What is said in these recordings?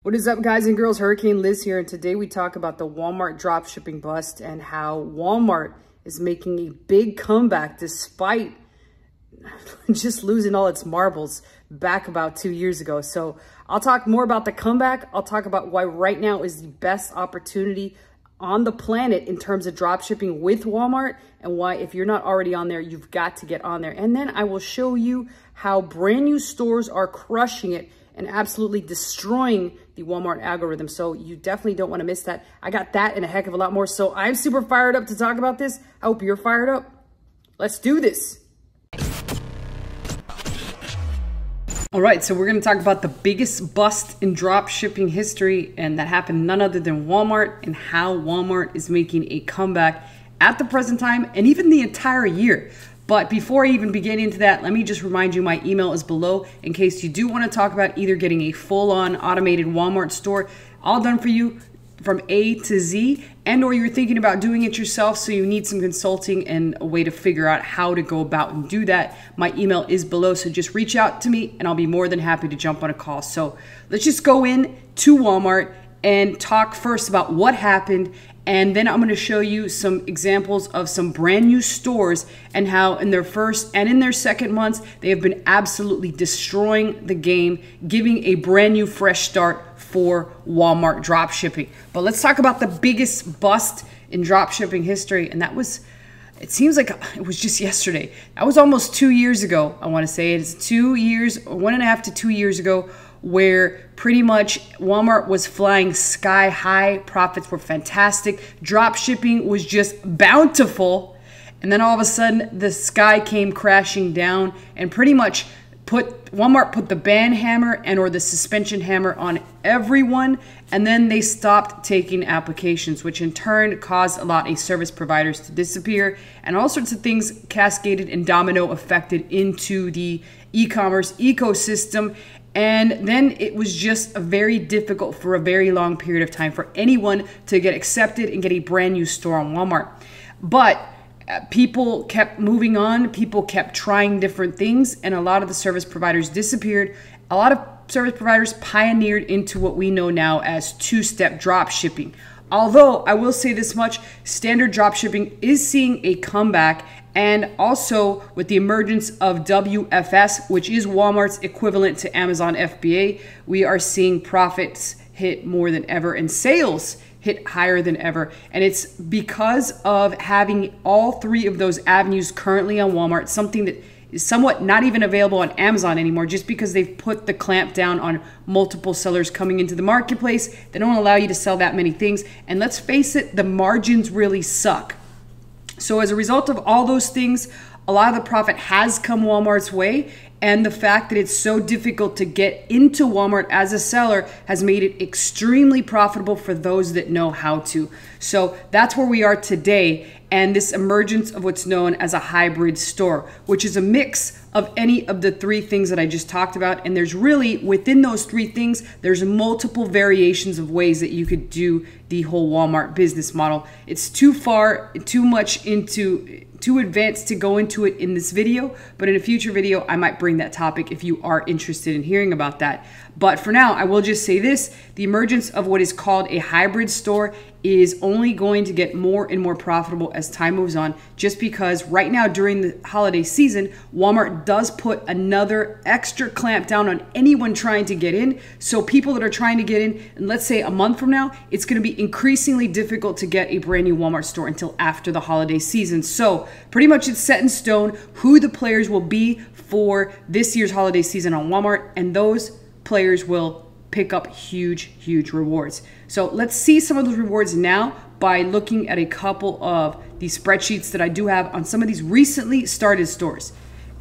What is up, guys and girls? Hurricane Liz here, and today we talk about the Walmart dropshipping bust and how Walmart is making a big comeback despite just losing all its marbles back about 2 years ago. So I'll talk more about the comeback. I'll talk about why right now is the best opportunity on the planet in terms of dropshipping with Walmart, and why if you're not already on there, you've got to get on there. And then I will show you how brand new stores are crushing it and absolutely destroying the Walmart algorithm. So you definitely don't want to miss that. I got that and a heck of a lot more. So I'm super fired up to talk about this. I hope you're fired up. Let's do this. All right, so we're going to talk about the biggest bust in drop shipping history, and that happened none other than Walmart, and how Walmart is making a comeback at the present time and even the entire year. But before I even begin into that, let me just remind you my email is below in case you do want to talk about either getting a full-on automated Walmart store, all done for you from A to Z, and or you're thinking about doing it yourself, so you need some consulting and a way to figure out how to go about and do that. My email is below, so just reach out to me and I'll be more than happy to jump on a call. So let's just go in to Walmart and talk first about what happened, and then I'm going to show you some examples of some brand new stores and how in their first and in their second months they have been absolutely destroying the game, giving a brand new fresh start for Walmart dropshipping. But let's talk about the biggest bust in dropshipping history, and that was, it seems like it was just yesterday. That was almost 2 years ago. I want to say it's 2 years, 1.5 to 2 years ago, where pretty much Walmart was flying sky high. Profits were fantastic. Drop shipping was just bountiful. And then all of a sudden the sky came crashing down and pretty much Walmart put the ban hammer and or the suspension hammer on everyone. And then they stopped taking applications, which in turn caused a lot of service providers to disappear, and all sorts of things cascaded and domino affected into the e-commerce ecosystem. And then it was just very difficult for a very long period of time for anyone to get accepted and get a brand new store on Walmart. But people kept moving on, people kept trying different things, and a lot of the service providers disappeared. A lot of service providers pioneered into what we know now as two-step drop shipping. Although I will say this much, standard drop shipping is seeing a comeback, and also with the emergence of WFS, which is Walmart's equivalent to Amazon FBA, we are seeing profits hit more than ever and sales hit higher than ever. And it's because of having all three of those avenues currently on Walmart, something that is somewhat not even available on Amazon anymore, just because they've put the clamp down on multiple sellers coming into the marketplace. They don't allow you to sell that many things. And let's face it, the margins really suck. So as a result of all those things, a lot of the profit has come Walmart's way, and the fact that it's so difficult to get into Walmart as a seller has made it extremely profitable for those that know how to. So that's where we are today, and this emergence of what's known as a hybrid store, which is a mix of any of the three things that I just talked about. And there's really, within those three things, there's multiple variations of ways that you could do the whole Walmart business model. It's too advanced to go into it in this video, but in a future video, I might bring that topic if you are interested in hearing about that. But for now, I will just say this: the emergence of what is called a hybrid store is only going to get more and more profitable as time moves on, just because right now during the holiday season, Walmart does put another extra clamp down on anyone trying to get in. So people that are trying to get in, and let's say a month from now, it's going to be increasingly difficult to get a brand new Walmart store until after the holiday season. So pretty much it's set in stone who the players will be for this year's holiday season on Walmart, and those players will pick up huge rewards. So let's see some of those rewards now by looking at a couple of the spreadsheets that I do have on some of these recently started stores.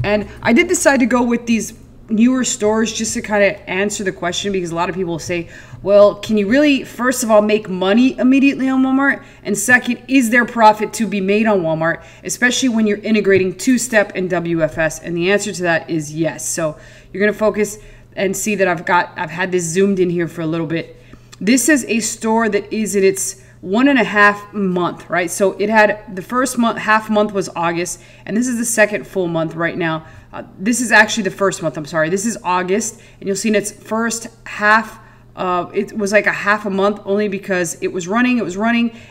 And I did decide to go with these newer stores just to kind of answer the question, because a lot of people say, well, can you really, first of all, make money immediately on Walmart? And second, is there profit to be made on Walmart, especially when you're integrating two-step and WFS? And the answer to that is yes. So you're going to focus and see that I've had this zoomed in here for a little bit. This is a store that is in its 1.5 month, right? So it had the first month, half month was August, and this is the second full month right now. This is actually the first month, I'm sorry. This is August, and you'll see in its first half It was like a half a month only because it was running,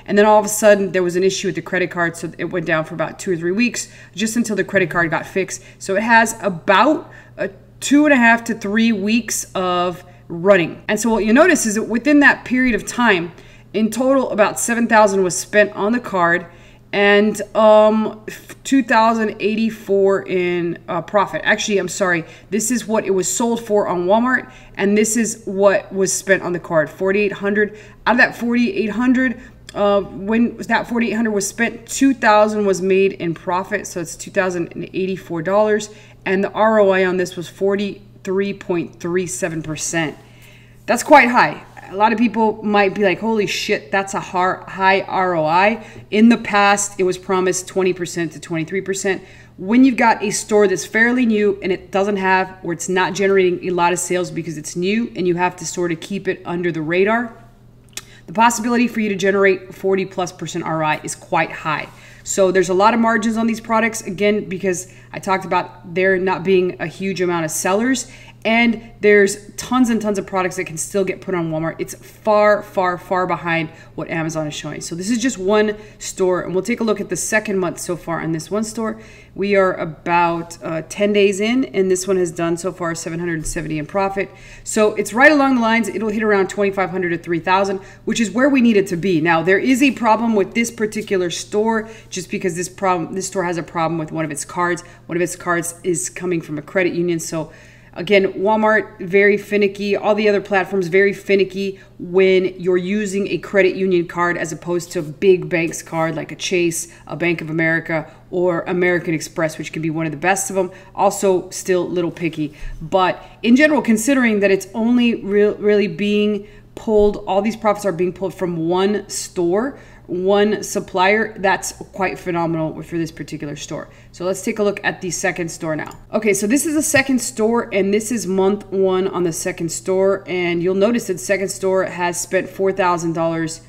and then all of a sudden there was an issue with the credit card, so it went down for about 2 or 3 weeks, just until the credit card got fixed. So it has about 2.5 to 3 weeks of running. And so what you notice is that within that period of time, in total, about $7,000 was spent on the card, and $2,084 in profit. Actually, I'm sorry. This is what it was sold for on Walmart, and this is what was spent on the card. $4,800. Out of that $4,800, when that $4,800 was spent, $2,000 was made in profit. So it's $2,084, and the ROI on this was 43.37%. That's quite high. A lot of people might be like, holy shit, that's a high ROI. In the past, it was promised 20% to 23%. When you've got a store that's fairly new and it doesn't have, or it's not generating a lot of sales because it's new and you have to sort of keep it under the radar, the possibility for you to generate 40+% ROI is quite high. So there's a lot of margins on these products, again, because I talked about there not being a huge amount of sellers. And there's tons and tons of products that can still get put on Walmart. It's far, far, far behind what Amazon is showing. So this is just one store, and we'll take a look at the second month so far on this one store. We are about 10 days in, and this one has done so far $770 in profit. So it's right along the lines. It'll hit around $2,500 to $3,000, which is where we need it to be. Now, there is a problem with this particular store, just because this store has a problem with one of its cards. One of its cards is coming from a credit union, so again, Walmart, very finicky. All the other platforms, very finicky when you're using a credit union card as opposed to a big bank's card like a Chase, a Bank of America, or American Express, which can be one of the best of them. Also, still a little picky. But in general, considering that it's only really being pulled, all these profits are being pulled from one store, one supplier, that's quite phenomenal for this particular store. So let's take a look at the second store now. Okay, so this is the second store, and this is month one on the second store, and you'll notice that the second store has spent $4,000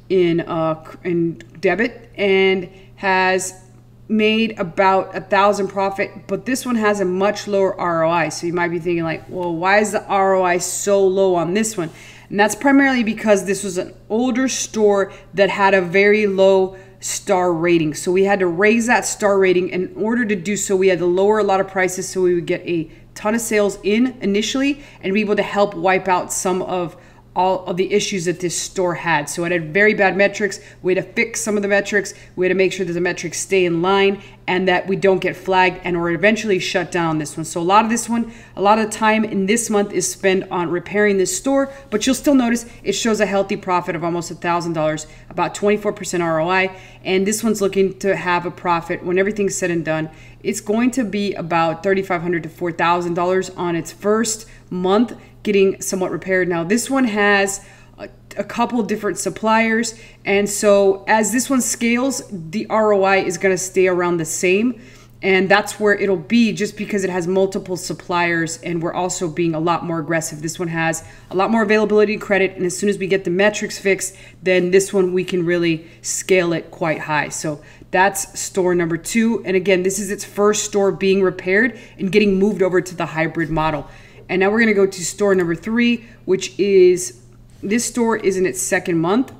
in debit and has made about $1,000 profit, but this one has a much lower ROI. So you might be thinking like, well, why is the ROI so low on this one? And that's primarily because this was an older store that had a very low star rating. So we had to raise that star rating. And in order to do so, we had to lower a lot of prices so we would get a ton of sales in initially and be able to help wipe out some of all of the issues that this store had. So it had very bad metrics. We had to fix some of the metrics. We had to make sure that the metrics stay in line and that we don't get flagged and or eventually shut down this one. So a lot of the time in this month is spent on repairing this store, but you'll still notice it shows a healthy profit of almost $1,000, about 24% ROI. And this one's looking to have a profit when everything's said and done. It's going to be about $3,500 to $4,000 on its first month getting somewhat repaired. Now this one has a couple different suppliers, and so as this one scales, the ROI is going to stay around the same, and that's where it'll be just because it has multiple suppliers, and we're also being a lot more aggressive. This one has a lot more availability of credit, and as soon as we get the metrics fixed, then this one we can really scale it quite high. So that's store number two, and again, this is its first store being repaired and getting moved over to the hybrid model. And now we're going to go to store number three, which is, this store is in its second month.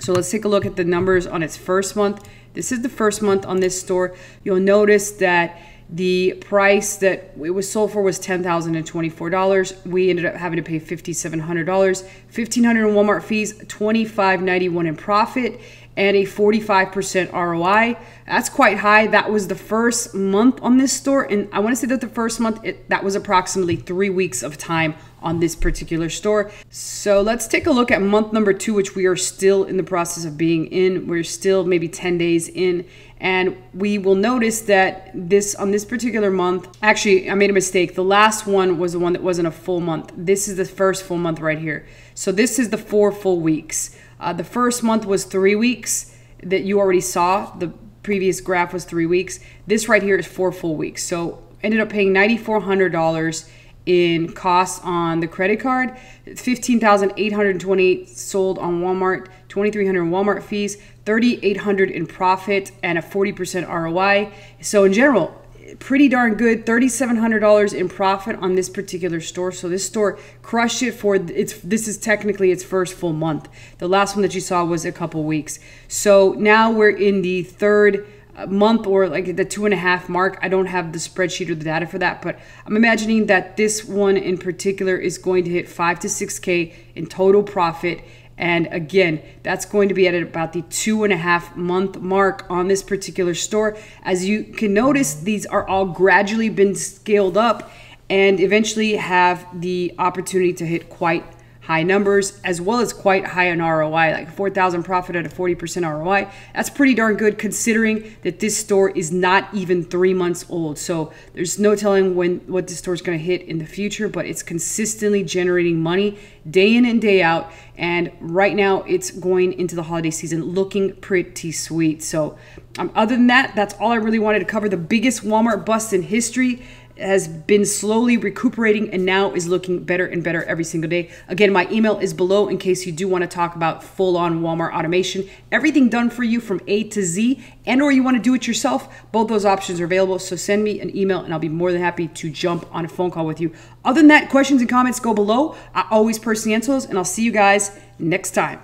So let's take a look at the numbers on its first month. This is the first month on this store. You'll notice that the price that it was sold for was $10,024. We ended up having to pay $5,700, $1,500 in Walmart fees, $25.91 in profit, and a 45% ROI. That's quite high. That was the first month on this store, and I want to say that the first month, that was approximately 3 weeks of time on this particular store. So let's take a look at month number two, which we are still in the process of being in. We're still maybe 10 days in, and we will notice that on this particular month, actually I made a mistake. The last one was the one that wasn't a full month. This is the first full month right here. So this is the 4 full weeks. The first month was 3 weeks that you already saw. The previous graph was 3 weeks. This right here is 4 full weeks. So ended up paying $9,400 in costs on the credit card, $15,828 sold on Walmart, $2,300 in Walmart fees, $3,800 in profit, and a 40% ROI. So in general, pretty darn good. $3,700 in profit on this particular store. So this store crushed it for this is technically its first full month. The last one that you saw was a couple weeks. So now we're in the third month, or like the 2.5 mark. I don't have the spreadsheet or the data for that, but I'm imagining that this one in particular is going to hit 5 to 6K in total profit. And again, that's going to be at about the 2.5 month mark on this particular store. As you can notice, these are all gradually been scaled up and eventually have the opportunity to hit quite high numbers, as well as quite high on ROI, like 4,000 profit at a 40% ROI. That's pretty darn good considering that this store is not even 3 months old. So there's no telling what this store is going to hit in the future, but it's consistently generating money day in and day out. And right now it's going into the holiday season looking pretty sweet. So other than that, that's all I really wanted to cover. The biggest Walmart bust in history has been slowly recuperating and now is looking better and better every single day. Again, my email is below in case you do want to talk about full-on Walmart automation. Everything done for you from A to Z, and or you want to do it yourself. Both those options are available. So send me an email and I'll be more than happy to jump on a phone call with you. Other than that, questions and comments go below. I always personally answer those, and I'll see you guys next time.